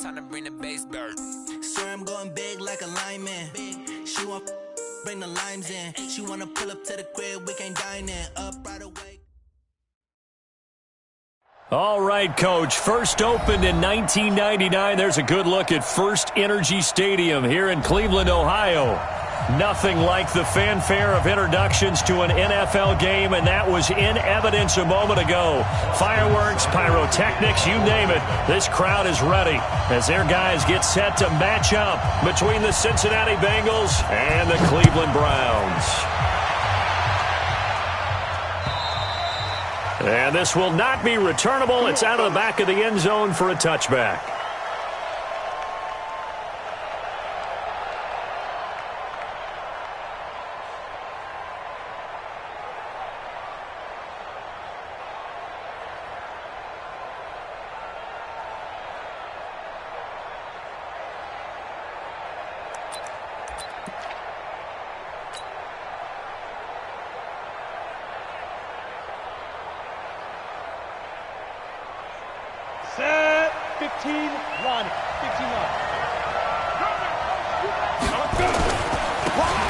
Time to bring the bass bird. Sir, I'm going big like a lineman. She want bring the limes in. She wanna pull up to the crib, we can dine in. Up right away. All right, Coach. First opened in 1999. There's a good look at First Energy Stadium here in Cleveland, Ohio. Nothing like the fanfare of introductions to an NFL game, and that was in evidence a moment ago. Fireworks, pyrotechnics, you name it. This crowd is ready as their guys get set to match up between the Cincinnati Bengals and the Cleveland Browns. And this will not be returnable. It's out of the back of the end zone for a touchback. Set, 15, run, 15 run.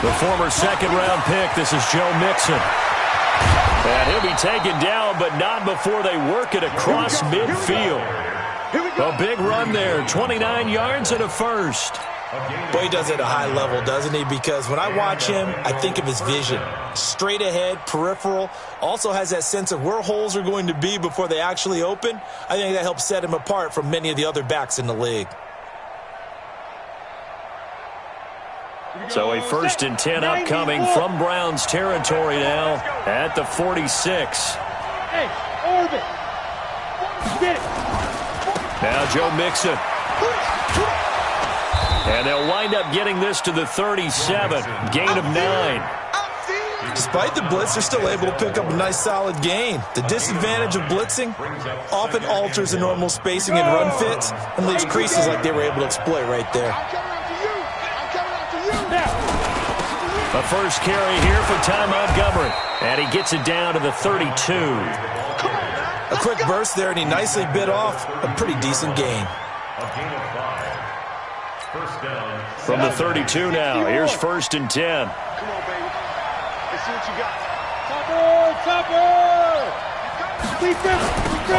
The former second-round pick, this is Joe Mixon. And he'll be taken down, but not before they work it across midfield. A big run there, 29 yards and a first. Boy, he does it at a high level, doesn't he? Because when I watch him, I think of his vision. Straight ahead, peripheral. Also has that sense of where holes are going to be before they actually open. I think that helps set him apart from many of the other backs in the league. So a 1st and 10 upcoming from Browns territory now at the 46. Hey, orbit. Get it. Now Joe Mixon. And they'll wind up getting this to the 37. Gain of 9. Despite the blitz, they're still able to pick up a nice solid gain. The disadvantage of blitzing often alters the normal spacing and run fits and leaves creases like they were able to exploit right there. A first carry here for Ty Montgomery. And he gets it down to the 32. A quick burst there, and he nicely bit off a pretty decent gain. From the 32 now, here's 1st and 10. Come on, baby. Let's see what you got. Topper!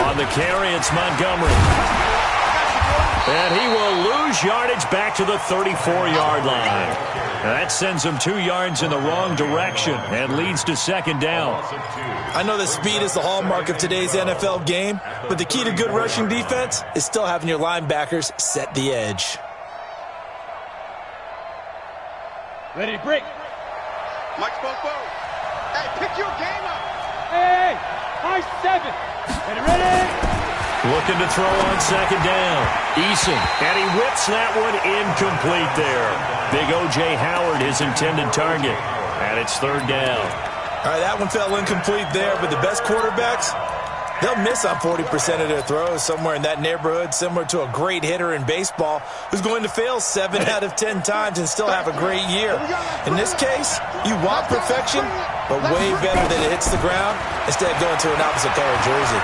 On the carry, it's Montgomery. And he will lose yardage back to the 34-yard line. That sends him 2 yards in the wrong direction and leads to 2nd down. I know that speed is the hallmark of today's NFL game, but the key to good rushing defense is still having your linebackers set the edge. Ready to break. Mike Spopo. Hey, pick your game up. Hey, high 7. Ready. Looking to throw on 2nd down. Eason, and he whips that one incomplete there. Big O.J. Howard, his intended target. And it's 3rd down. All right, that one fell incomplete there, but the best quarterbacks, they'll miss on 40% of their throws, somewhere in that neighborhood, similar to a great hitter in baseball who's going to fail 7 out of 10 times and still have a great year. In this case, you want perfection, but way better that it hits the ground instead of going to an opposite color jersey.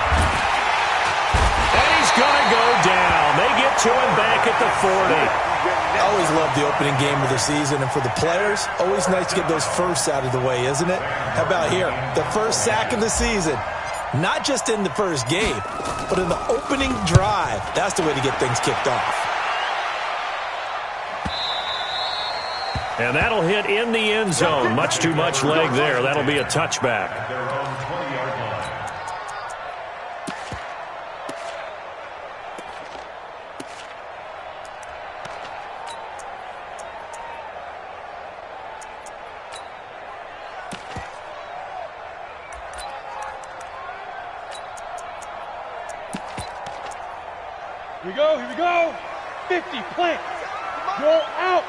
And he's going to go down. They get to him back at the 40. I always love the opening game of the season, and for the players, always nice to get those firsts out of the way, isn't it? How about here? The first sack of the season. Not just in the first game, but in the opening drive. That's the way to get things kicked off. And that'll hit in the end zone. Much too much leg there. That'll be a touchback. Here we go. 50, plant. Roll out.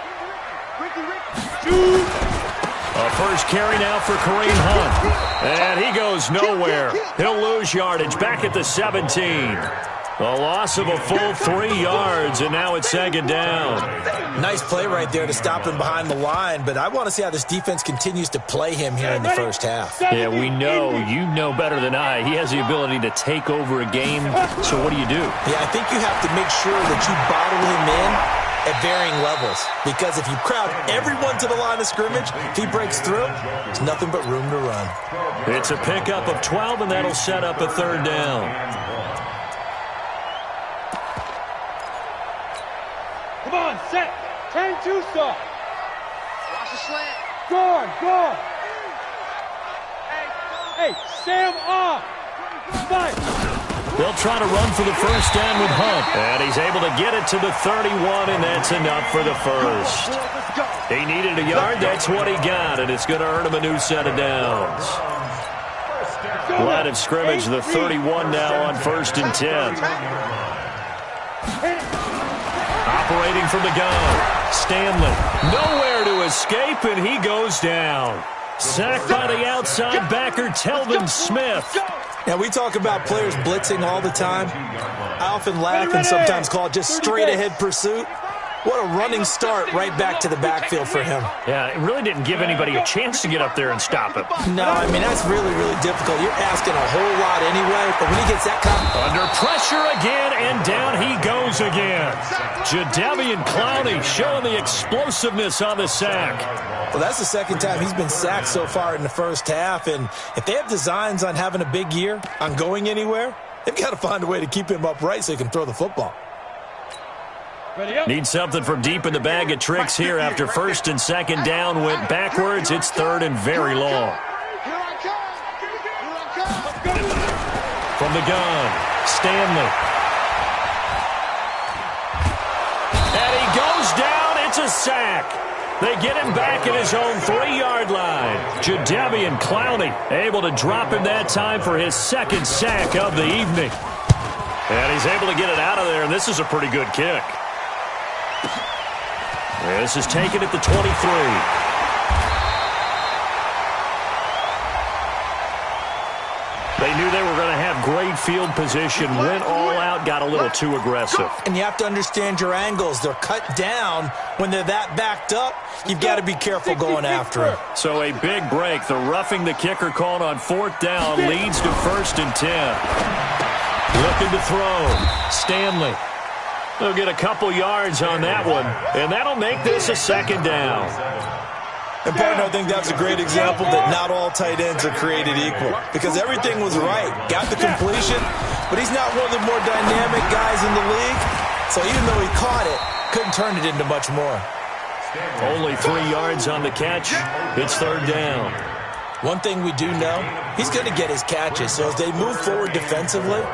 A first carry now for Kareem Hunt. And he goes nowhere. He'll lose yardage back at the 17. A loss of a full 3 yards, and now it's second down. Nice play right there to stop him behind the line, but I want to see how this defense continues to play him here in the first half. Yeah, we know, you know better than I, he has the ability to take over a game, so what do? Yeah, I think you have to make sure that you bottle him in at varying levels, because if you crowd everyone to the line of scrimmage, if he breaks through, there's nothing but room to run. It's a pickup of 12, and that'll set up a third down. Come on, set. 10-2 stop. Watch the slant. Guard. Hey, Sam off. Fight. They'll try to run for the first down with Hunt. And he's able to get it to the 31, and that's enough for the first. He needed a yard. That's what he got, and it's going to earn him a new set of downs. Line of scrimmage, the 31 now on 1st and 10. Operating from the gun. Stanley, nowhere to escape, and he goes down. Sacked by the outside backer, Telvin Smith. Now, we talk about players blitzing all the time. I often laugh and sometimes call it just straight-ahead pursuit. What a running start right back to the backfield for him. Yeah, it really didn't give anybody a chance to get up there and stop him. No, I mean, that's really, really difficult. You're asking a whole lot anyway, but when he gets that kind of... Under pressure again, and down he goes again. Jadeveon Clowney showing the explosiveness on the sack. Well, that's the second time he's been sacked so far in the first half, and if they have designs on having a big year, on going anywhere, they've got to find a way to keep him upright so he can throw the football. Need something from deep in the bag of tricks here after 1st and 2nd down went backwards. It's 3rd and very long. From the gun, Stanley. And he goes down. It's a sack. They get him back at his own 3-yard line. Jadeveon Clowney able to drop him that time for his 2nd sack of the evening. And he's able to get it out of there, and this is a pretty good kick. This is taken at the 23. They knew they were going to have great field position, went all out, got a little too aggressive. And you have to understand your angles. They're cut down. When they're that backed up, you've got to be careful going after him. So a big break. The roughing the kicker called on 4th down leads to 1st and 10. Looking to throw. Stanley. They'll get a couple yards on that one, and that'll make this a 2nd down. And, partner, I think that's a great example that not all tight ends are created equal, because everything was right. Got the completion, but he's not one of the more dynamic guys in the league. So even though he caught it, couldn't turn it into much more. Only 3 yards on the catch. It's 3rd down. One thing we do know, he's going to get his catches. So as they move forward defensively,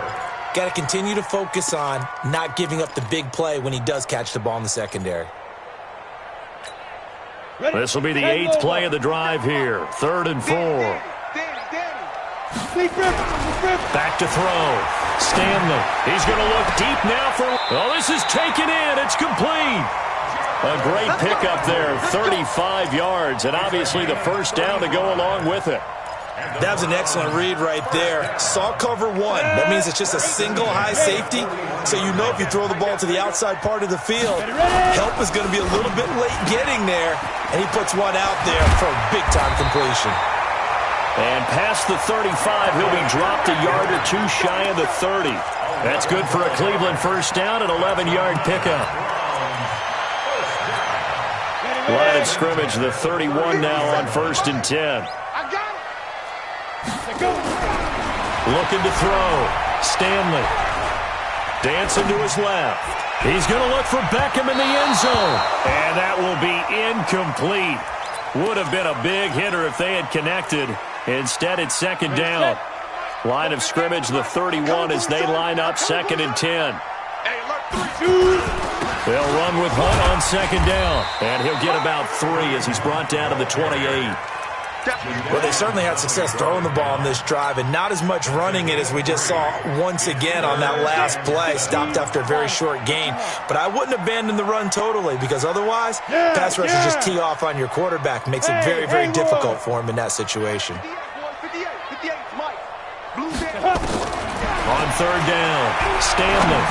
got to continue to focus on not giving up the big play when he does catch the ball in the secondary. This will be the 8th play of the drive here. 3rd and 4. Back to throw. Stanley. He's going to look deep now for... Oh, this is taken in. It's complete. A great pickup there. 35 yards, and obviously the first down to go along with it. That was an excellent read right there. Saw cover 1. That means it's just a single high safety. So you know if you throw the ball to the outside part of the field, help is going to be a little bit late getting there. And he puts one out there for a big-time completion. And past the 35, he'll be dropped a yard or 2 shy of the 30. That's good for a Cleveland first down, an 11-yard pickup. Line of scrimmage, the 31 now on 1st and 10. Looking to throw. Stanley. Dancing to his left. He's going to look for Beckham in the end zone. And that will be incomplete. Would have been a big hitter if they had connected. Instead, it's 2nd down. Line of scrimmage, the 31 as they line up 2nd and 10. They'll run with Hunt on 2nd down. And he'll get about 3 as he's brought down to the 28. Well, they certainly had success throwing the ball on this drive and not as much running it as we just saw once again on that last play. Stopped after a very short gain. But I wouldn't abandon the run totally, because otherwise, pass rushers just tee off on your quarterback. Makes it very, very difficult for him in that situation. On third down. Stanley.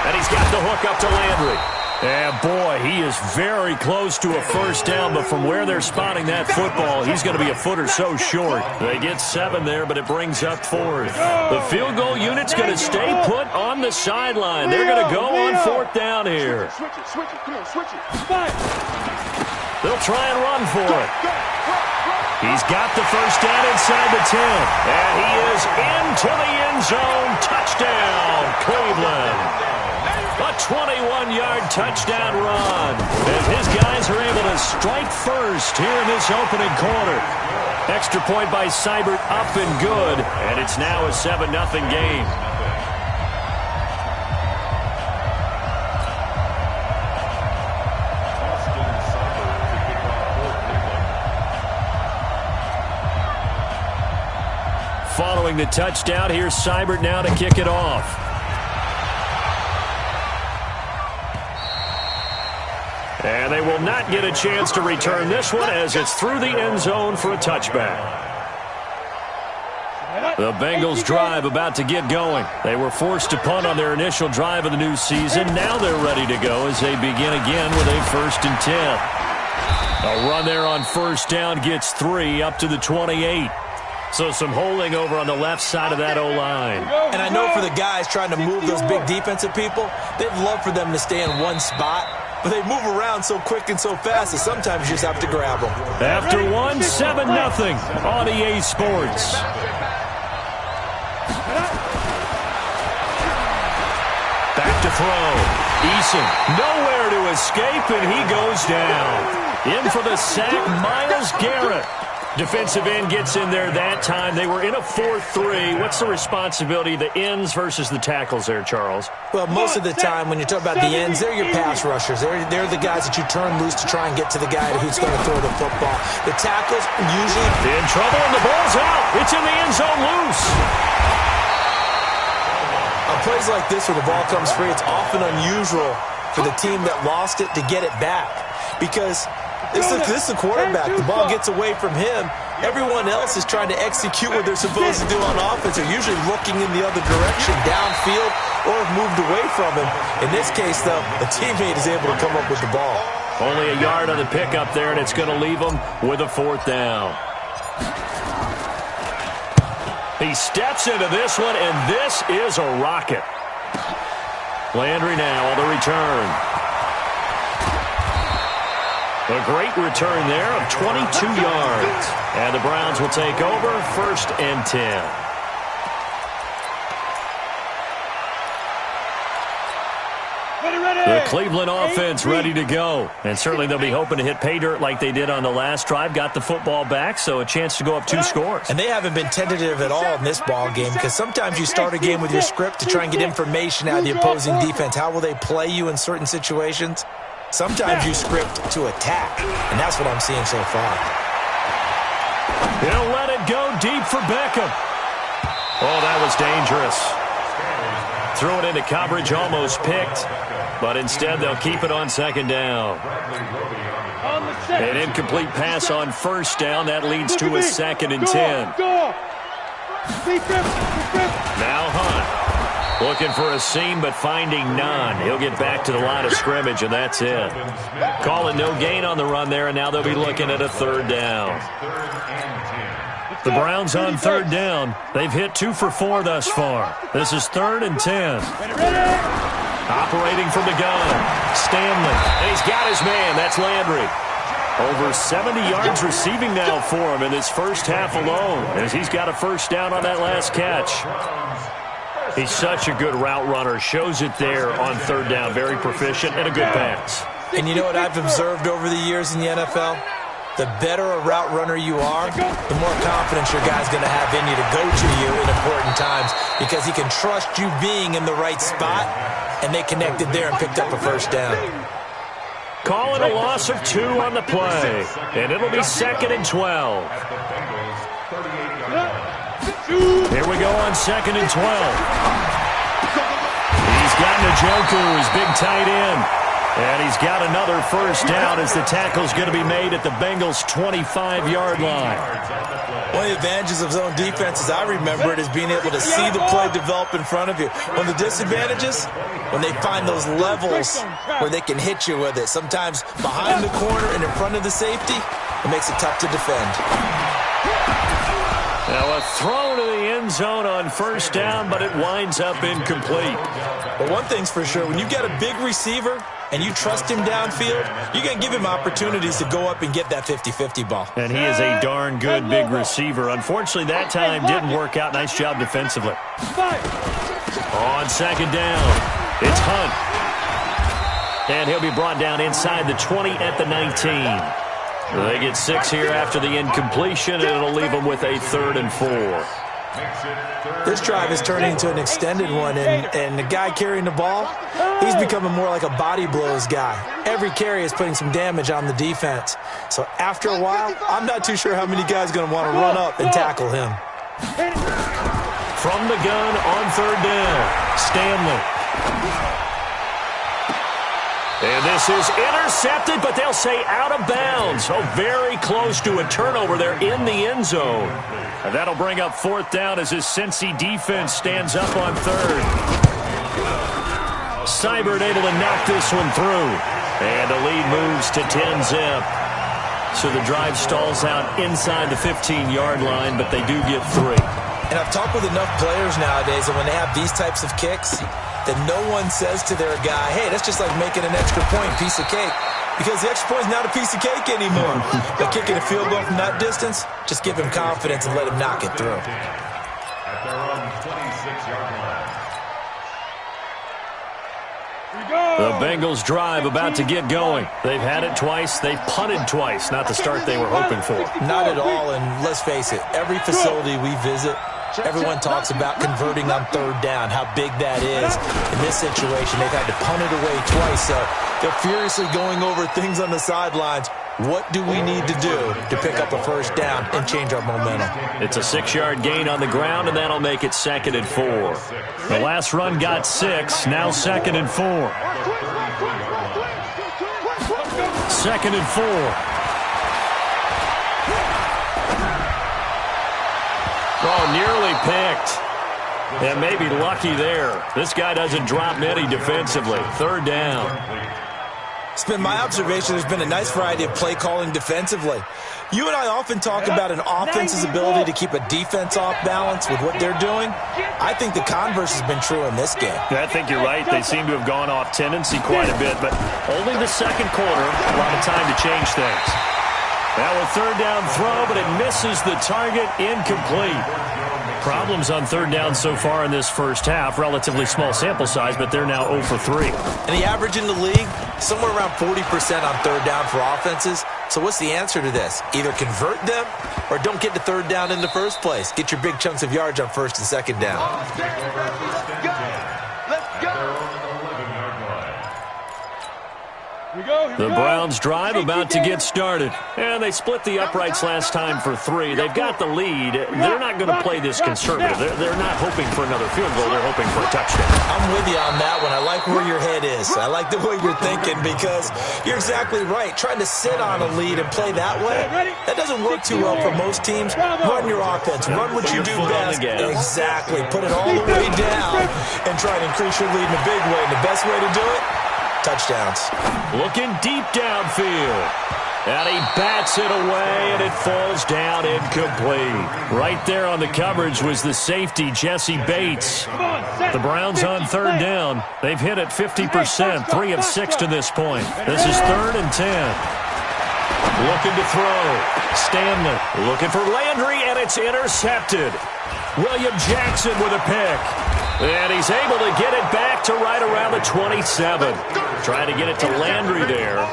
And he's got the hook up to Landry. And, boy, he is very close to a first down, but from where they're spotting that football, he's going to be a foot or so short. They get 7 there, but it brings up 4th. The field goal unit's going to stay put on the sideline. They're going to go on 4th down here. Switch it. Come on, switch it. They'll try and run for it. He's got the first down inside the 10. And he is into the end zone. Touchdown, Cleveland. A 21-yard touchdown run. As his guys are able to strike first here in this opening quarter. Extra point by Seibert up and good. And it's now a 7-0 game. Following the touchdown, here's Seibert now to kick it off. And they will not get a chance to return this one as it's through the end zone for a touchback. The Bengals drive about to get going. They were forced to punt on their initial drive of the new season. Now they're ready to go as they begin again with a 1st and 10. A run there on first down gets 3 up to the 28. So some holding over on the left side of that O-line. And I know for the guys trying to move those big defensive people, they'd love for them to stay in one spot. But they move around so quick and so fast that sometimes you just have to grab them. After 1, 7-0 on EA Sports. Back to throw. Eason nowhere to escape, and he goes down. In for the sack, Myles Garrett. Defensive end gets in there that time. They were in a 4-3. What's the responsibility of the ends versus the tackles there, Charles? Well, most of the time when you talk about the ends, they're your pass rushers. They're the guys that you turn loose to try and get to the guy who's going to throw the football. The tackles usually in trouble, and the ball's out. It's in the end zone loose. On plays like this where the ball comes free, it's often unusual for the team that lost it to get it back because this is the quarterback. The ball gets away from him. Everyone else is trying to execute what they're supposed to do on offense. They're usually looking in the other direction, downfield, or have moved away from him. In this case, though, a teammate is able to come up with the ball. Only a yard on the pickup there, and it's going to leave them with a 4th down. He steps into this one, and this is a rocket. Landry now on the return. A great return there of 22 yards. And the Browns will take over 1st and 10. The Cleveland offense ready to go. And certainly they'll be hoping to hit pay dirt like they did on the last drive. Got the football back, so a chance to go up 2 scores. And they haven't been tentative at all in this ball game because sometimes you start a game with your script to try and get information out of the opposing defense. How will they play you in certain situations? Sometimes you script to attack, and that's what I'm seeing so far. He'll let it go deep for Beckham. Oh, that was dangerous. Threw it into coverage, almost picked, but instead they'll keep it on 2nd down. An incomplete pass on 1st down. That leads to a 2nd and 10. Now Hunt. Looking for a seam, but finding none. He'll get back to the line of scrimmage, and that's it. Calling no gain on the run there, and now they'll be looking at a 3rd down. The Browns on 3rd down. They've hit 2 for 4 thus far. This is 3rd and 10. Operating from the gun. Stanley. And he's got his man. That's Landry. Over 70 yards receiving now for him in this first half alone, as he's got a 1st down on that last catch. He's such a good route runner. Shows it there on 3rd down. Very proficient and a good pass. And you know what I've observed over the years in the NFL? The better a route runner you are, the more confidence your guy's going to have in you to go to you in important times because he can trust you being in the right spot, and they connected there and picked up a 1st down. Calling a loss of 2 on the play, and it'll be 2nd and 12. Here we go on 2nd and 12. He's got Njoku, his big tight end. And he's got another first down as the tackle's going to be made at the Bengals' 25-yard line. One of the advantages of zone defense, as I remember it, is being able to see the play develop in front of you. One of the disadvantages, when they find those levels where they can hit you with it. Sometimes behind the corner and in front of the safety, it makes it tough to defend. Now a throw to the end zone on first down, but it winds up incomplete. But one thing's for sure, when you've got a big receiver and you trust him downfield, you're going to give him opportunities to go up and get that 50-50 ball. And he is a darn good big receiver. Unfortunately, that time didn't work out. Nice job defensively. On second down, it's Hunt. And he'll be brought down inside the 20 at the 19. They get 6 here after the incompletion, and it'll leave them with a 3rd and 4. This drive is turning into an extended one, and the guy carrying the ball, he's becoming more like a body blows guy. Every carry is putting some damage on the defense. So after a while, I'm not too sure how many guys are going to want to run up and tackle him. From the gun on 3rd down, Stanley. And this is intercepted, but they'll say out of bounds. Oh, very close to a turnover there in the end zone. And that'll bring up 4th down as his Cincy defense stands up on 3rd. Seibert able to knock this one through. And the lead moves to 10-zip. So the drive stalls out inside the 15-yard line, but they do get 3. And I've talked with enough players nowadays that when they have these types of kicks, that no one says to their guy, hey, that's just like making an extra point, piece of cake. Because the extra point is not a piece of cake anymore. But kicking a field goal from that distance, just give him confidence and let him knock it through. At their own 26-yard line. The Bengals drive about to get going. They've had it twice. They've punted twice. Not the start they were hoping for. Not at all, and let's face it, every facility we visit, everyone talks about converting on 3rd down, how big that is. In this situation, they've had to punt it away twice, so they're furiously going over things on the sidelines. What do we need to do to pick up a 1st down and change our momentum? It's a 6-yard gain on the ground, and that'll make it 2nd and 4. The last run got 6, now 2nd and 4. 2nd and 4. Oh, nearly picked. And maybe lucky there. This guy doesn't drop many defensively. 3rd down. It's been my observation there's been a nice variety of play calling defensively. You and I often talk about an offense's ability to keep a defense off balance with what they're doing. I think the converse has been true in this game. I think you're right. They seem to have gone off tendency quite a bit, but only the 2nd quarter, a lot of time to change things. Now a 3rd down throw, but it misses the target, incomplete. Problems on 3rd down so far in this first half. Relatively small sample size, but they're now 0 for 3. And the average in the league, somewhere around 40% on 3rd down for offenses. So what's the answer to this? Either convert them or don't get to 3rd down in the first place. Get your big chunks of yards on 1st and 2nd down. Let's go. The Browns drive about to get started. And they split the uprights last time for 3. They've got the lead. They're not going to play this conservative. They're not hoping for another field goal. They're hoping for a touchdown. I'm with you on that one. I like where your head is. I like the way you're thinking because you're exactly right. Trying to sit on a lead and play that way, that doesn't work too well for most teams. Run your offense. Run what you do best. Exactly. Put it all the way down and try and increase your lead in a big way. And the best way to do it, touchdowns. Looking deep downfield. And he bats it away, and it falls down incomplete. Right there on the coverage was the safety, Jesse Bates. The Browns on 3rd down. They've hit it 50%, 3 of 6 to this point. This is 3rd and 10. Looking to throw. Stanley looking for Landry, and it's intercepted. William Jackson with a pick. And he's able to get it back to right around the 27. Trying to get it to Landry there.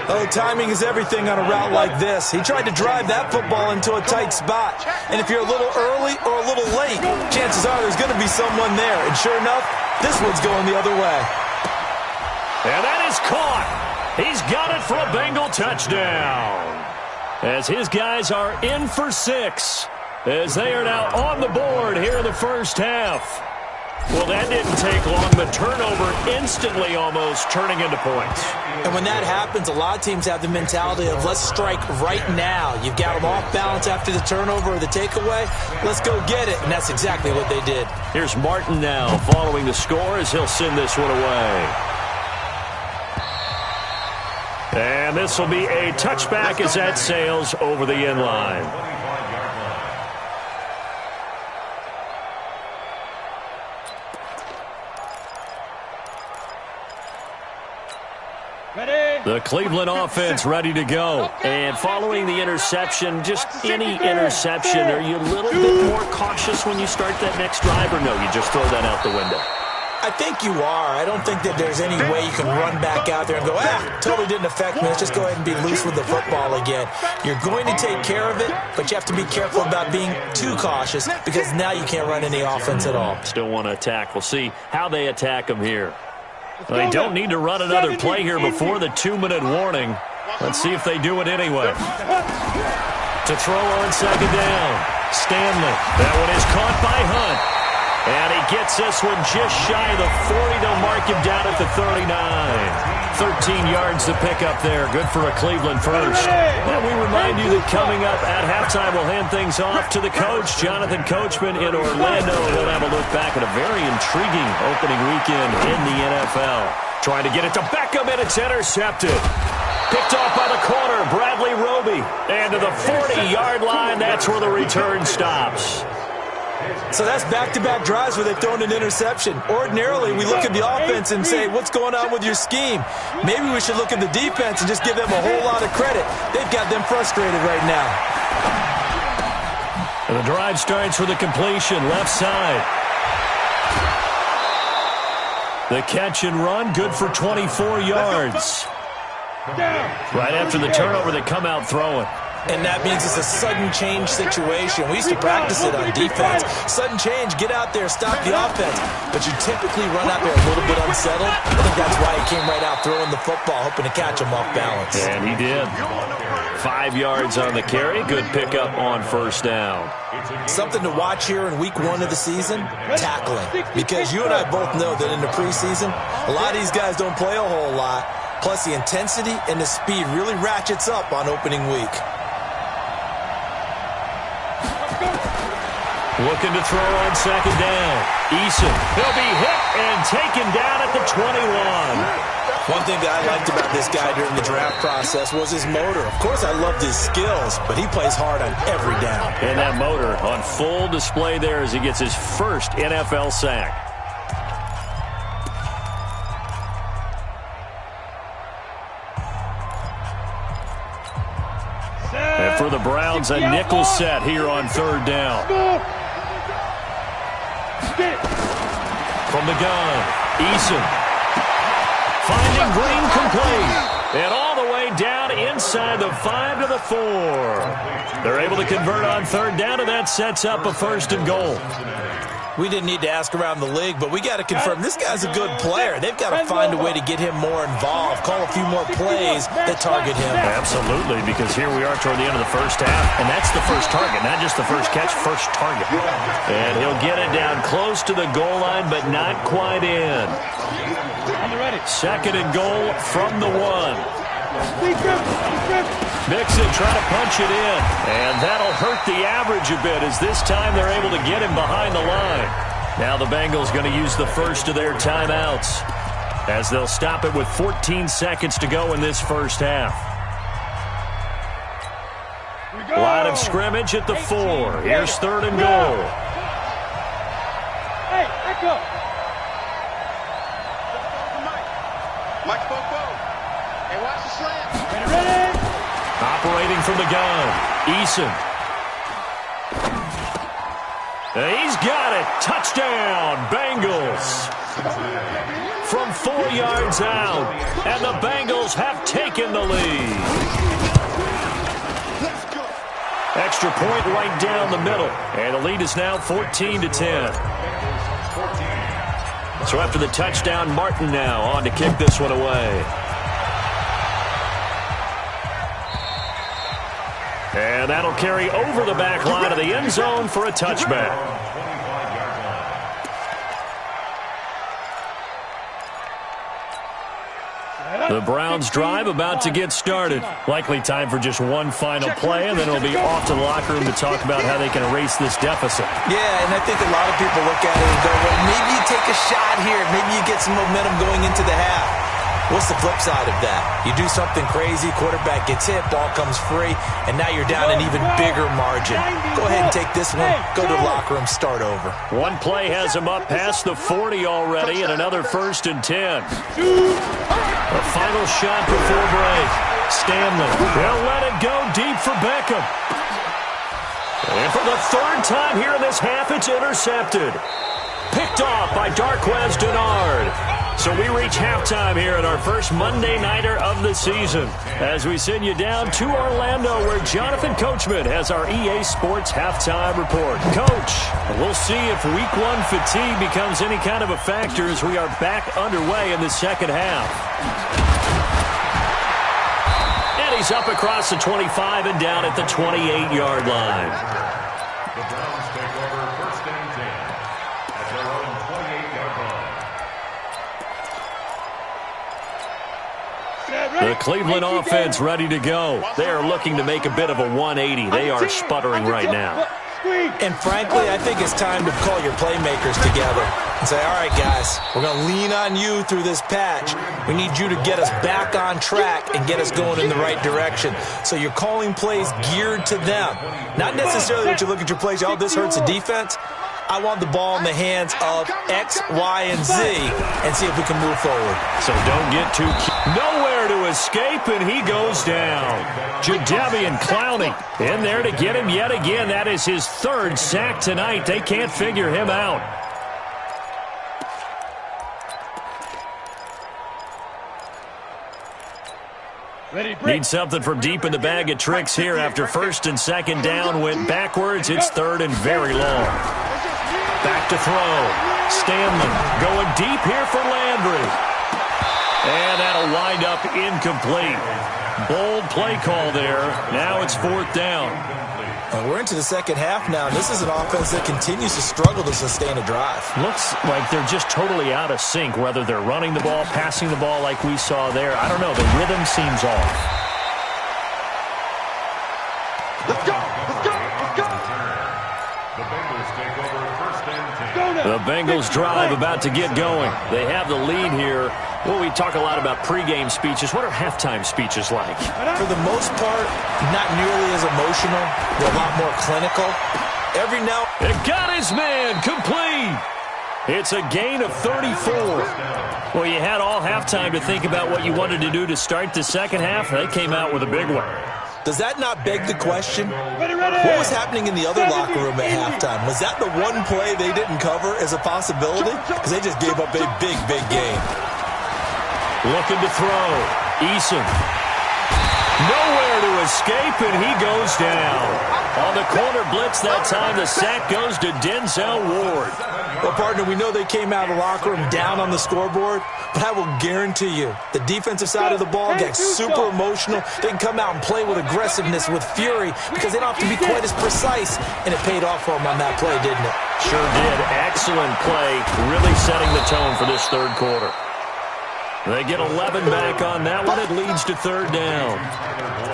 Oh, timing is everything on a route like this. He tried to drive that football into a tight spot. And if you're a little early or a little late, chances are there's going to be someone there. And sure enough, this one's going the other way. And that is caught. He's got it for a Bengal touchdown. As his guys are in for 6. As they are now on the board here in the first half. Well, that didn't take long. The turnover instantly almost turning into points. And when that happens, a lot of teams have the mentality of let's strike right now. You've got them off balance after the turnover or the takeaway. Let's go get it. And that's exactly what they did. Here's Martin now following the score as he'll send this one away. And this will be a touchback as that sails over the end line. The Cleveland offense ready to go. And following the interception, just any interception, are you a little bit more cautious when you start that next drive, or no, you just throw that out the window? I think you are. I don't think that there's any way you can run back out there and go, totally didn't affect me. Let's just go ahead and be loose with the football again. You're going to take care of it, but you have to be careful about being too cautious because now you can't run any offense at all. Still want to attack. We'll see how they attack them here. Well, they don't need to run another play here before the 2-minute warning. Let's see if they do it anyway. To throw on second down. Stanley. That one is caught by Hunt. And he gets this one just shy of the 40. They'll mark him down at the 39. 13 yards to pick up there. Good for a Cleveland first. And we remind you that coming up at halftime, we'll hand things off to the coach, Jonathan Coachman in Orlando. We'll have a look back at a very intriguing opening weekend in the NFL. Trying to get it to Beckham, and it's intercepted. Picked off by the corner, Bradley Roby. And to the 40-yard line, that's where the return stops. So that's back-to-back drives where they've thrown an interception. Ordinarily, we look at the offense and say, what's going on with your scheme? Maybe we should look at the defense and just give them a whole lot of credit. They've got them frustrated right now. And the drive starts with a completion, left side. The catch and run, good for 24 yards. Right after the turnover, they come out throwing. And that means it's a sudden change situation. We used to practice it on defense. Sudden change, get out there, stop the offense. But you typically run out there a little bit unsettled. I think that's why he came right out throwing the football, hoping to catch him off balance. And he did. 5 yards on the carry. Good pickup on first down. Something to watch here in week 1 of the season, tackling. Because you and I both know that in the preseason, a lot of these guys don't play a whole lot. Plus the intensity and the speed really ratchets up on opening week. Looking to throw on second down. Eason. He'll be hit and taken down at the 21. One thing that I liked about this guy during the draft process was his motor. Of course, I loved his skills, but he plays hard on every down. And that motor on full display there as he gets his first NFL sack. And for the Browns, a nickel set here on third down. From the gun, Eason. Finding Green complete. And all the way down inside the 5 to the 4. They're able to convert on third down, and that sets up a first and goal. We didn't need to ask around the league, but we got to confirm this guy's a good player. They've got to find a way to get him more involved, call a few more plays that target him. Absolutely, because here we are toward the end of the first half, and that's the first target, not just the first catch, first target. And he'll get it down close to the goal line, but not quite in. Second and goal from the 1. Mixon trying to punch it in, and that'll hurt the average a bit as this time they're able to get him behind the line. Now the Bengals going to use the first of their timeouts as they'll stop it with 14 seconds to go in this first half. Line of scrimmage at the 4. Here's third and goal. Hey, back up. Mike Bobo. Hey, watch the slant. Ready? Operating from the gun, Eason. He's got it. Touchdown, Bengals. From 4 yards out, and the Bengals have taken the lead. Extra point right down the middle, and the lead is now 14-10. So after the touchdown, Martin now on to kick this one away. And that'll carry over the back line of the end zone for a touchback. The Browns drive about to get started. Likely time for just one final play, and then it'll be off to the locker room to talk about how they can erase this deficit. Yeah, and I think a lot of people look at it and go, well, maybe you take a shot here. Maybe you get some momentum going into the half. What's the flip side of that? You do something crazy, quarterback gets hit, ball comes free, and now you're down an even bigger margin. Go ahead and take this one, go to the locker room, start over. One play has him up past the 40 already, and another 1st and 10. A final shot before break. Stanley, they'll let it go deep for Beckham. And for the 3rd time here in this half, it's intercepted. Picked off by Darquez Denard. So we reach halftime here in our first Monday Nighter of the season as we send you down to Orlando where Jonathan Coachman has our EA Sports Halftime Report. Coach, we'll see if Week 1 fatigue becomes any kind of a factor as we are back underway in the second half. And he's up across the 25 and down at the 28-yard line. The Browns take over 1st and 10 at their own 28-yard line. The Cleveland offense ready to go. They are looking to make a bit of a 180. They are sputtering right now. And frankly, I think it's time to call your playmakers together and say, all right, guys, we're going to lean on you through this patch. We need you to get us back on track and get us going in the right direction. So you're calling plays geared to them. Not necessarily what you look at your plays, oh, this hurts the defense. I want the ball in the hands of X, Y, and Z and see if we can move forward. So don't get too nowhere to escape, and he goes down. Jadeveon Clowney in there to get him yet again. That is his 3rd sack tonight. They can't figure him out. Need something from deep in the bag of tricks here after 1st and 2nd down. Went backwards. It's 3rd and very long. Back to throw. Stanley going deep here for Landry. And that'll wind up incomplete. Bold play call there. Now it's 4th down. And we're into the second half now. This is an offense that continues to struggle to sustain a drive. Looks like they're just totally out of sync, whether they're running the ball, passing the ball like we saw there. I don't know. The rhythm seems off. Let's go! Let's go! Let's go! The Bengals take over 1st and 10. The Bengals drive about to get going. They have the lead here. Well, we talk a lot about pregame speeches. What are halftime speeches like? For the most part, not nearly as emotional. They're a lot more clinical. Every now... It got his man complete. It's a gain of 34. Well, you had all halftime to think about what you wanted to do to start the second half. They came out with a big one. Does that not beg the question? What was happening in the other locker room at halftime? Was that the one play they didn't cover as a possibility? Because they just gave up a big, big game. Looking to throw. Eason. Nowhere to escape, and he goes down. On the corner blitz that time, the sack goes to Denzel Ward. Well, partner, we know they came out of the locker room down on the scoreboard, but I will guarantee you the defensive side of the ball got super emotional. They can come out and play with aggressiveness, with fury, because they don't have to be quite as precise, and it paid off for them on that play, didn't it? Sure did. Excellent play, really setting the tone for this 3rd quarter. They get 11 back on that one. It leads to 3rd down.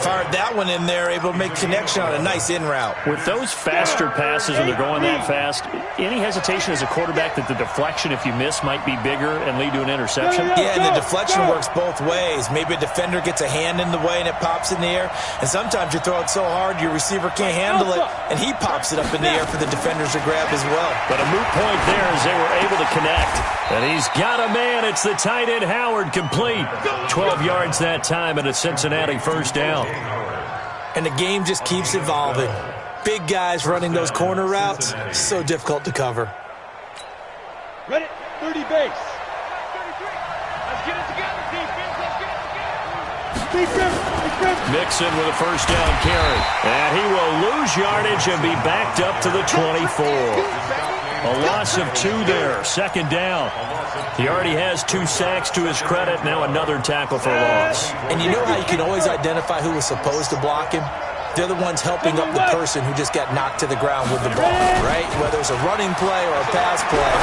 Fired that one in there, able to make connection on a nice in route. With those faster passes when they're going that fast, any hesitation as a quarterback that the deflection, if you miss, might be bigger and lead to an interception? Yeah, and the deflection works both ways. Maybe a defender gets a hand in the way and it pops in the air, and sometimes you throw it so hard your receiver can't handle it, and he pops it up in the air for the defenders to grab as well. But a moot point there as they were able to connect. And he's got a man. It's the tight end, Howard, complete. 12 yards that time and a Cincinnati 1st down. And the game just keeps evolving. Big guys running those corner routes, so difficult to cover. Ready? 30 base. Let's get it together, defense. Let's get it together. Defense. Mixon with a 1st down carry. And he will lose yardage and be backed up to the 24. A loss of 2 there. 2nd down. He already has 2 sacks to his credit. Now another tackle for loss. And you know how you can always identify who was supposed to block him? they're the ones helping up the person who just got knocked to the ground with the ball, right? Whether it's a running play or a pass play,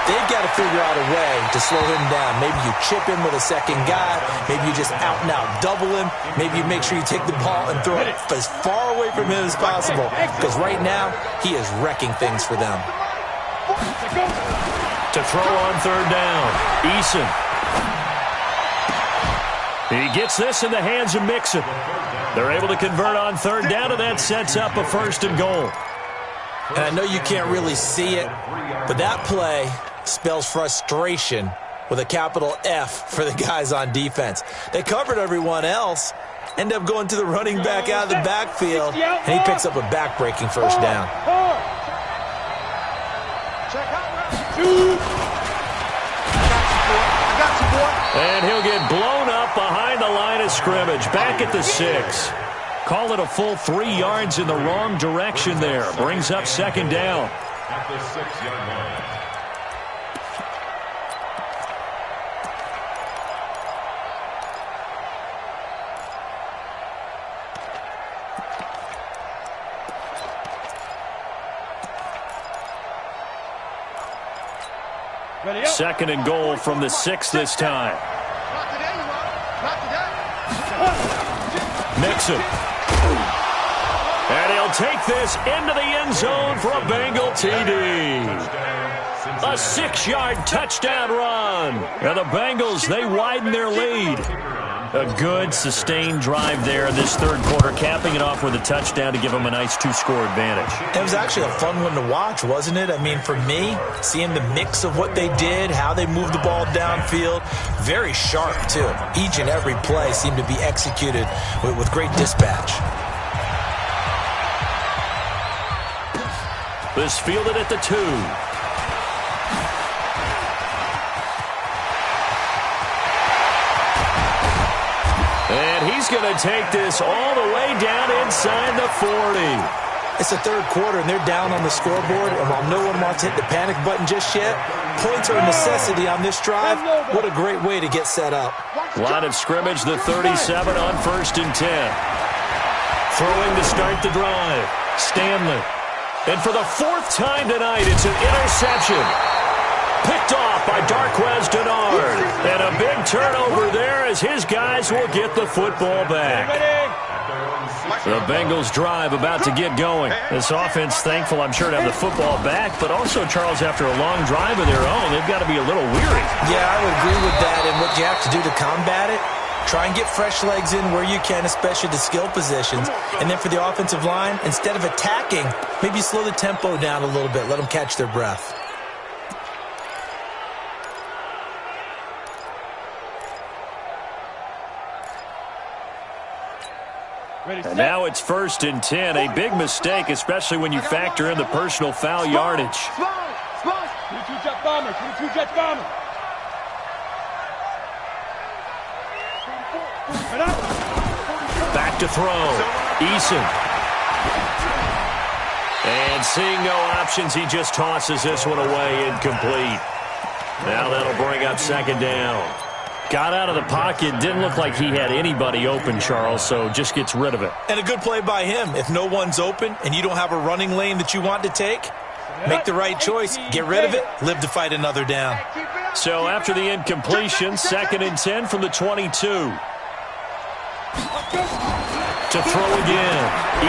they've got to figure out a way to slow him down. Maybe you chip him with a second guy. Maybe you just out-and-out double him. Maybe you make sure you take the ball and throw it as far away from him as possible, because right now he is wrecking things for them. To throw on third down, Eason. He gets this in the hands of Mixon. They're able to convert on third down, and that sets up a 1st and goal. And I know you can't really see it, but that play spells frustration with a capital F for the guys on defense. They covered everyone else, end up going to the running back out of the backfield, and he picks up a back-breaking 1st down. And he'll get blown up behind the line of scrimmage, back at the 6. Call it a full 3 yards in the wrong direction there. Brings up 2nd down. At the 6-yard line. Second and goal from the 6 this time. Mixon. And he'll take this into the end zone for a Bengal TD. A 6-yard touchdown run. And the Bengals, they widen their lead. A good, sustained drive there in this 3rd quarter, capping it off with a touchdown to give them a nice 2-score advantage. It was actually a fun one to watch, wasn't it? I mean, for me, seeing the mix of what they did, how they moved the ball downfield, very sharp, too. Each and every play seemed to be executed with great dispatch. This fielded at the 2. And he's going to take this all the way down inside the 40. It's the 3rd quarter, and they're down on the scoreboard, and while no one wants to hit the panic button just yet, points are a necessity on this drive. What a great way to get set up. Line of scrimmage, the 37 on 1st and 10. Throwing to start the drive, Stanley. And for the 4th time tonight, it's an interception. Picked off by Darquez Denard. And a big turnover there as his guys will get the football back. The Bengals drive about to get going. This offense thankful, I'm sure, to have the football back, but also, Charles, after a long drive of their own, they've got to be a little weary. Yeah, I would agree with that, and what you have to do to combat it, try and get fresh legs in where you can, especially the skill positions. And then for the offensive line, instead of attacking, maybe slow the tempo down a little bit, let them catch their breath. And now it's 1st and 10. A big mistake, especially when you factor in the personal foul yardage. 22-jet bomber, 22-jet bomber. Back to throw. Eason. And seeing no options, he just tosses this one away, incomplete. Now that'll bring up 2nd down. Got out of the pocket, didn't look like he had anybody open, Charles, so just gets rid of it. And a good play by him. If no one's open and you don't have a running lane that you want to take, make the right choice, get rid of it, live to fight another down. So after the incompletion, 2nd and 10 from the 22. To throw again.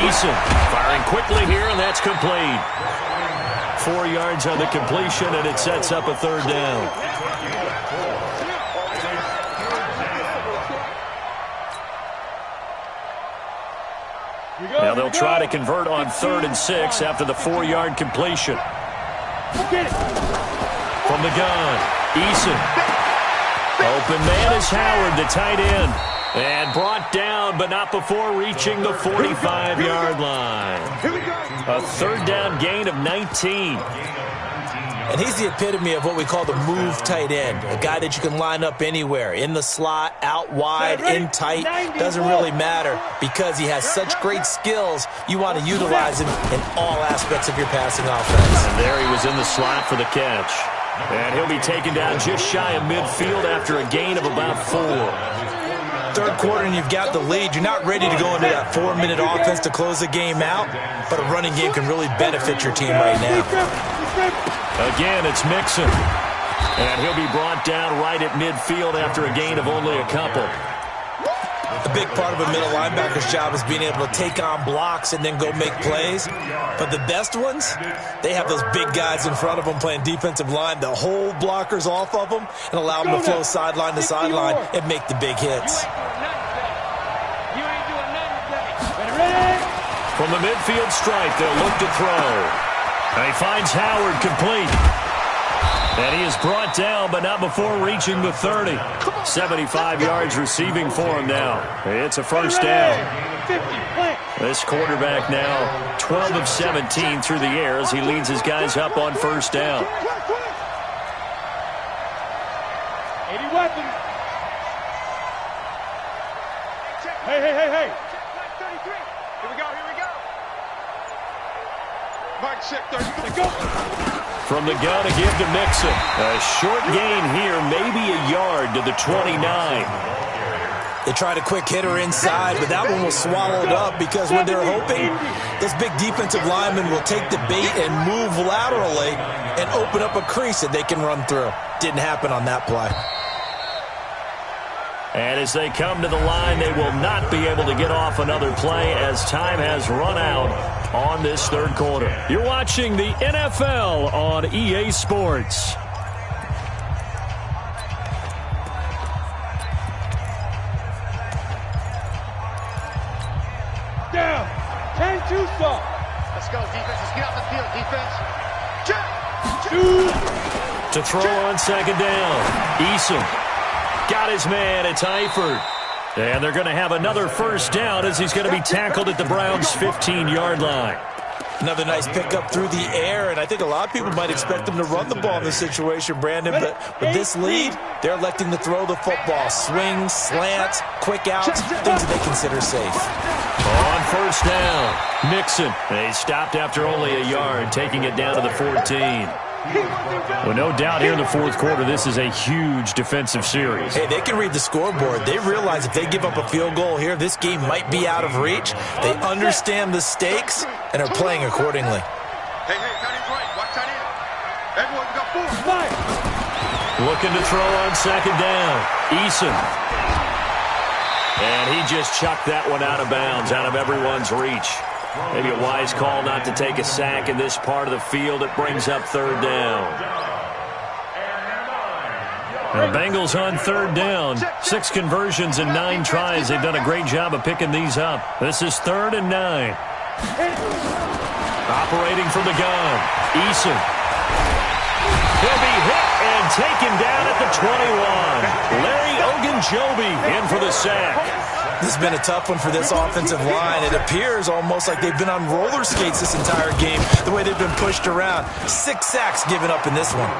Eason firing quickly here, and that's complete. 4 yards on the completion, and it sets up a 3rd down. Now they'll try to convert on 3rd and 6 after the 4-yard completion. From the gun, Eason. Open man is Howard, the tight end. And brought down, but not before reaching the 45-yard line. A 3rd down gain of 19. And he's the epitome of what we call the move tight end. A guy that you can line up anywhere. In the slot, out wide, in tight. Doesn't really matter because he has such great skills. You want to utilize him in all aspects of your passing offense. And there he was in the slot for the catch. And he'll be taken down just shy of midfield after a gain of about 4. third quarter and you've got the lead, you're not ready to go into that 4-minute offense to close the game out, but a running game can really benefit your team right now. Again, it's Mixon. And he'll be brought down right at midfield after a gain of only a couple. A big part of a middle linebacker's job is being able to take on blocks and then go make plays. But the best ones, they have those big guys in front of them playing defensive line that hold blockers off of them and allow them to flow sideline to sideline and make the big hits. From the midfield stripe, they'll look to throw. And he finds Howard complete. And he is brought down, but not before reaching the 30. 75 yards receiving for him now. It's a first down. This quarterback now 12 of 17 through the air as he leads his guys up on first down. 80 weapons. Hey. Here we go. Mark check 33. Go. From the gun, a give to Mixon. A short gain here, maybe a yard to the 29. They tried a quick hitter inside, but that one was swallowed up because when they're hoping, those big defensive linemen will take the bait and move laterally and open up a crease that they can run through. Didn't happen on that play. And as they come to the line, they will not be able to get off another play as time has run out on this third quarter. You're watching the NFL on EA Sports. Down. 10-2 soft. Let's go, defense. Let's get off the field, defense. Check. To throw on second down, Eason. Got his man. It's Eifert. And they're going to have another first down as he's going to be tackled at the Browns' 15-yard line. Another nice pickup through the air, and I think a lot of people might expect them to run the ball in this situation, Brandon, but with this lead, they're electing to throw the football. Swings, slants, quick outs, things that they consider safe. On first down, Mixon. They stopped after only a yard, taking it down to the 14. Well, no doubt here in the fourth quarter, this is a huge defensive series. Hey, they can read the scoreboard. They realize if they give up a field goal here, this game might be out of reach. They understand the stakes and are playing accordingly. Hey, tight end's right. Watch tight end. Everyone, we got 4. Looking to throw on second down. Eason. And he just chucked that one out of bounds, out of everyone's reach. Maybe a wise call not to take a sack in this part of the field. It brings up third down. The Bengals on third down. 6 conversions and 9 tries. They've done a great job of picking these up. This is 3rd and 9. Operating from the gun. Eason. He'll be hit and taken down at the 21. Larry Ogunjobi in for the sack. This has been a tough one for this offensive line. It appears almost like they've been on roller skates this entire game, the way they've been pushed around. 6 sacks given up in this one.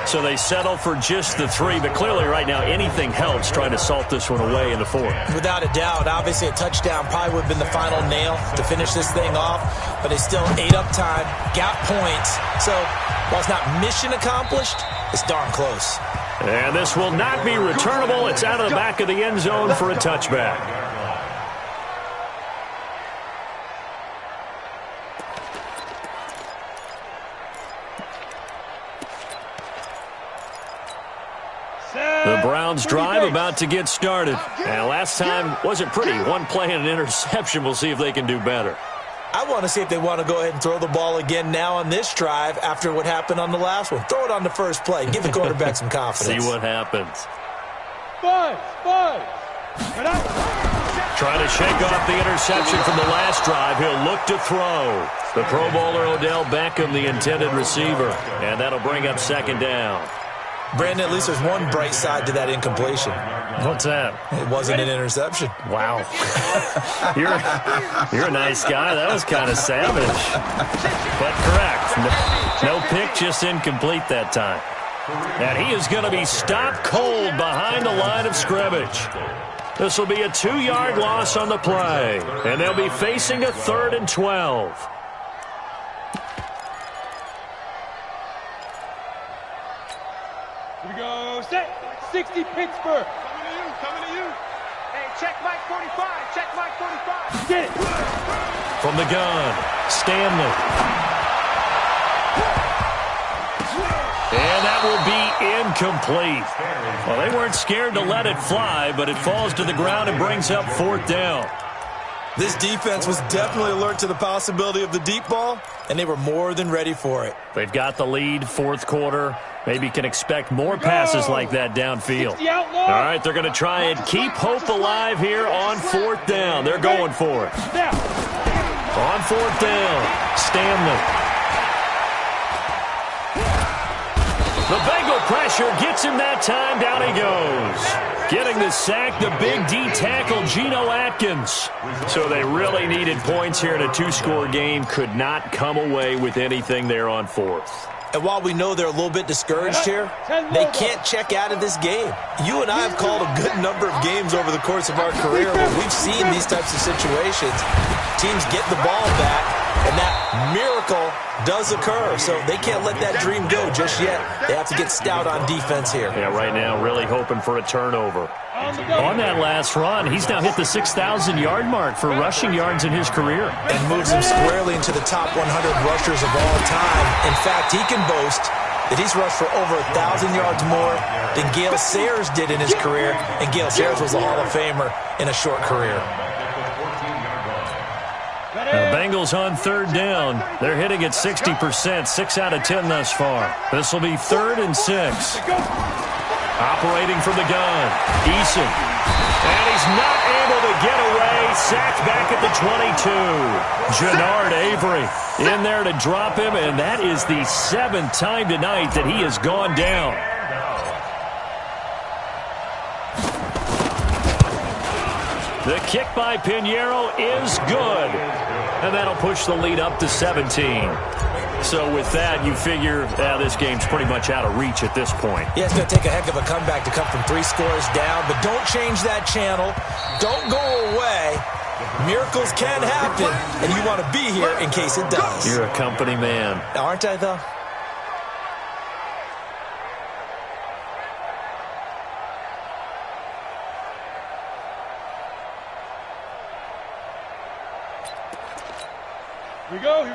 So they settle for just the 3, but clearly right now anything helps trying to salt this one away in the 4th. Without a doubt, obviously a touchdown probably would have been the final nail to finish this thing off, but they still ate up time, got points. So while it's not mission accomplished, it's darn close. And this will not be returnable. It's out of the back of the end zone for a touchback. The Browns drive about to get started. And last time wasn't pretty. 1 play and an interception. We'll see if they can do better. I want to see if they want to go ahead and throw the ball again now on this drive after what happened on the last one. Throw it on the first play. Give the quarterback some confidence. See what happens. Five. Trying to shake off the interception from the last drive. He'll look to throw. The Pro Bowler Odell Beckham, the intended receiver. And that'll bring up second down. Brandon, at least there's one bright side to that incompletion. What's that? It wasn't an interception. Wow. You're a nice guy. That was kind of savage. But correct. No pick, just incomplete that time. And he is going to be stopped cold behind the line of scrimmage. This will be a 2-yard loss on the play. And they'll be facing a 3rd and 12. Here we go. Set. 60 Pittsburgh. Coming to you. check Mike 45. Check Mike 45. Get it. From the gun, Stanley. And that will be incomplete. Well, they weren't scared to let it fly, but it falls to the ground and brings up 4th down. This defense was definitely alert to the possibility of the deep ball, and they were more than ready for it. They've got the lead, 4th quarter. Maybe can expect more passes like that downfield. All right, they're going to try and keep hope alive here on 4th down. They're going for it. On 4th down, Stanley. The Bengal pressure gets him that time. Down he goes. Getting the sack, the big D tackle, Geno Atkins. So they really needed points here in a 2-score game. Could not come away with anything there on 4th. And while we know they're a little bit discouraged here, they can't check out of this game. You and I have called a good number of games over the course of our career where we've seen these types of situations. Teams get the ball back, and that miracle does occur. So they can't let that dream go just yet. They have to get stout on defense here. Yeah, right now really hoping for a turnover. On that last run, he's now hit the 6,000-yard mark for rushing yards in his career. And moves him squarely into the top 100 rushers of all time. In fact, he can boast that he's rushed for over 1,000 yards more than Gale Sayers did in his career. And Gale Sayers was a Hall of Famer in a short career. The Bengals on 3rd down. They're hitting at 60%, 6 out of 10 thus far. This will be 3rd and 6. Operating from the gun, Eason. And he's not able to get away. Sacked back at the 22. Jannard Avery in there to drop him, and that is the 7th time tonight that he has gone down. The kick by Pinheiro is good. And that'll push the lead up to 17. So with that, you figure this game's pretty much out of reach at this point. Yeah, it's going to take a heck of a comeback to come from 3 scores down, but don't change that channel. Don't go away. Miracles can happen, and you want to be here in case it does. You're a company man. Aren't I, though?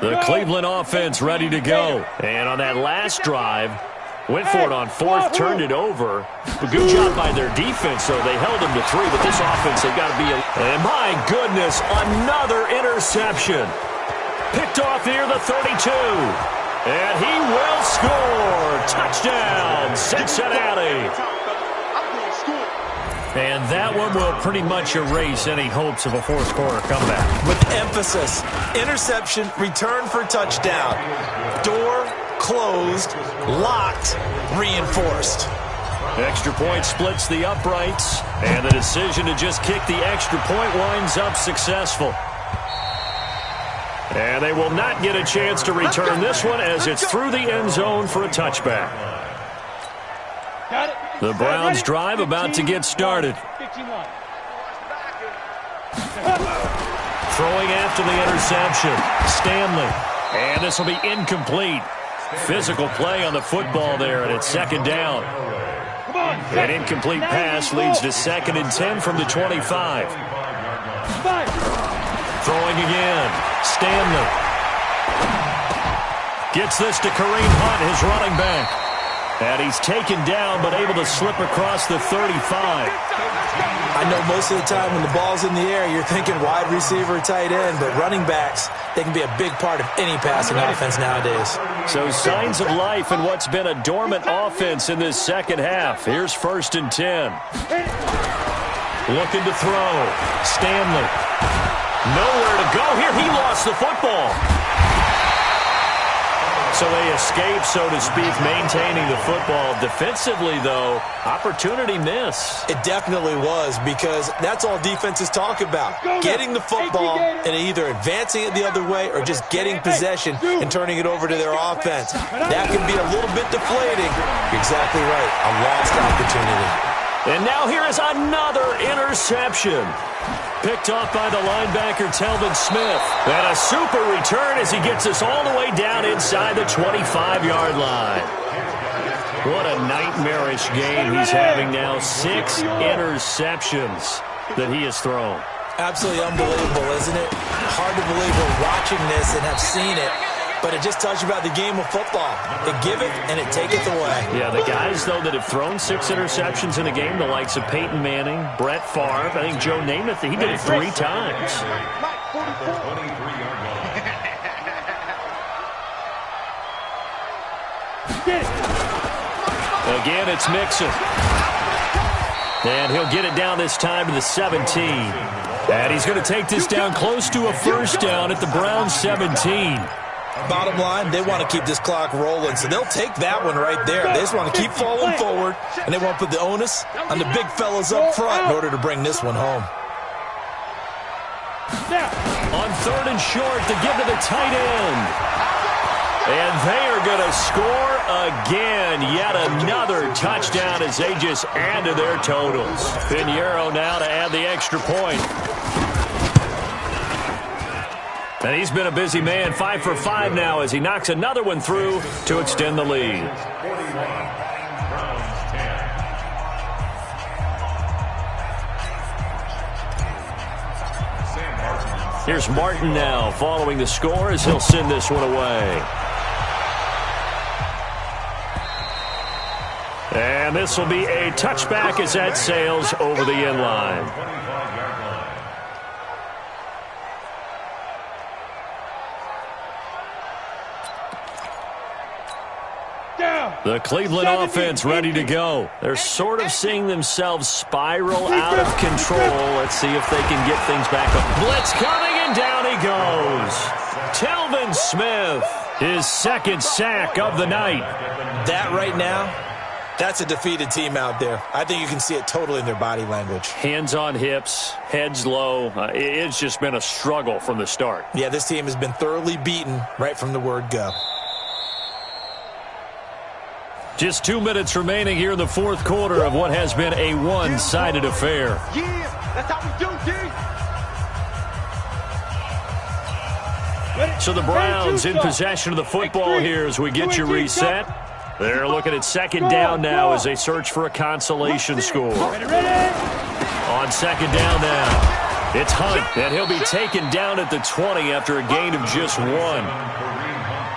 The Cleveland offense ready to go. And on that last drive, went for it on 4th, turned it over. A good job by their defense, though. They held them to 3, but this offense, they've got to be... And my goodness, another interception. Picked off near the 32. And he will score. Touchdown, Cincinnati. And that one will pretty much erase any hopes of a 4th quarter comeback. With emphasis, interception, return for touchdown. Door closed, locked, reinforced. Extra point splits the uprights, and the decision to just kick the extra point winds up successful. And they will not get a chance to return this one as it's through the end zone for a touchback. The Browns drive about to get started. Throwing after the interception, Stanley. And this will be incomplete. Physical play on the football there, and it's 2nd down. An incomplete pass leads to 2nd and 10 from the 25. Throwing again, Stanley. Gets this to Kareem Hunt, his running back. And he's taken down, but able to slip across the 35. I know most of the time when the ball's in the air, you're thinking wide receiver, tight end, but running backs, they can be a big part of any passing offense nowadays. So signs of life in what's been a dormant offense in this 2nd half. Here's 1st and 10. Looking to throw. Stanley. Nowhere to go here. He lost the football. So they escape, so to speak, maintaining the football. Defensively, though, opportunity miss. It definitely was, because that's all defenses talk about. Getting the football and either advancing it the other way or just getting possession and turning it over to their offense. That can be a little bit deflating. You're exactly right. A lost opportunity. And now here is another interception. Picked off by the linebacker, Telvin Smith. And a super return as he gets us all the way down inside the 25-yard line. What a nightmarish game he's having now. 6 interceptions. that he has thrown. Absolutely unbelievable, isn't it? Hard to believe we're watching this and have seen it, but it just tells you about the game of football. It giveth and it taketh away. Yeah, the guys, though, that have thrown 6 interceptions in a game, the likes of Peyton Manning, Brett Favre, I think Joe Namath, he did it 3 times. Again, it's Mixon. And he'll get it down this time to the 17. And he's going to take this down close to a first down at the Browns 17. Bottom line, they want to keep this clock rolling, so they'll take that one right there. They just want to keep falling forward, and they want to put the onus on the big fellas up front in order to bring this one home. On 3rd and short to give to the tight end. And they are going to score again. Yet another touchdown as they just add to their totals. Pinheiro now to add the extra point. And he's been a busy man, 5 for 5 now as he knocks another one through to extend the lead. Here's Martin now following the score as he'll send this one away. And this will be a touchback as that sails over the end line. The Cleveland offense ready to go. They're sort of seeing themselves spiral out of control. Let's see if they can get things back up. Blitz coming, and down he goes. Telvin Smith, his 2nd sack of the night. That right now, that's a defeated team out there. I think you can see it totally in their body language. Hands on hips, heads low. It's just been a struggle from the start. Yeah, this team has been thoroughly beaten right from the word go. Just 2 minutes remaining here in the 4th quarter of what has been a one-sided affair. Yeah, that's how we do, dude. So the Browns in possession of the football here as we get you reset. They're looking at 2nd down now as they search for a consolation score. On 2nd down now, it's Hunt, and he'll be taken down at the 20 after a gain of just 1.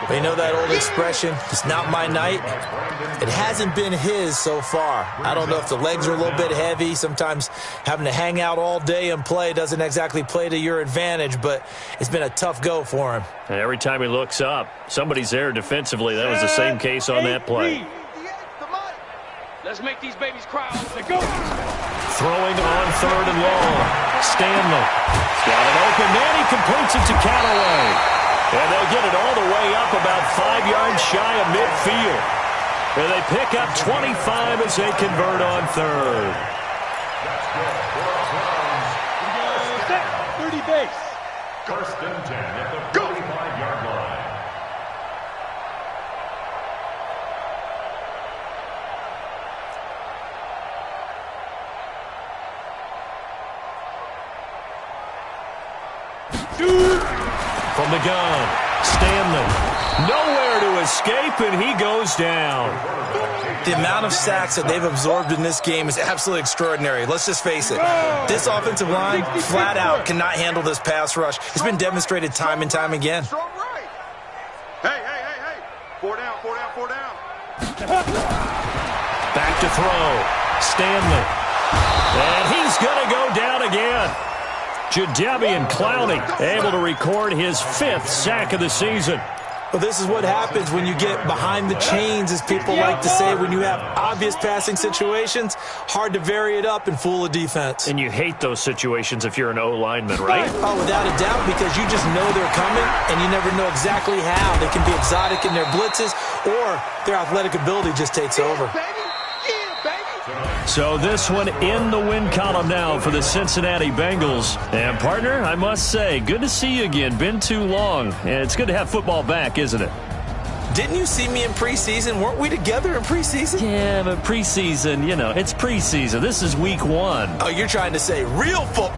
They know that old expression, it's not my night. It hasn't been his so far. I don't know if the legs are a little bit heavy. Sometimes having to hang out all day and play doesn't exactly play to your advantage, but it's been a tough go for him. And every time he looks up, somebody's there defensively. That was the same case on that play. Let's make these babies cry. Go. Throwing on 3rd and long. Stanley. Got an open man. He completes it to Callaway. And they'll get it all the way up about 5 yards shy of midfield. And they pick up 25 as they convert on 3rd. Set, 30 base. First and 10 at the 45-yard line. From the gun, Stanley. Nowhere to escape, and he goes down. The amount of sacks that they've absorbed in this game is absolutely extraordinary. Let's just face it. This offensive line, flat out, cannot handle this pass rush. It's been demonstrated time and time again. Hey. 4 down. Back to throw. Stanley. And he's going to go down again. Jadeveon Clowney able to record his 5th sack of the season. Well, this is what happens when you get behind the chains, as people like to say. When you have obvious passing situations, hard to vary it up and fool a defense. And you hate those situations if you're an O-lineman, right? Oh, without a doubt, because you just know they're coming, and you never know exactly how. They can be exotic in their blitzes, or their athletic ability just takes over. So this one in the win column now for the Cincinnati Bengals. And, partner, I must say, good to see you again. Been too long. And it's good to have football back, isn't it? Didn't you see me in preseason? Weren't we together in preseason? Yeah, but preseason, it's preseason. This is week 1. Oh, you're trying to say real football.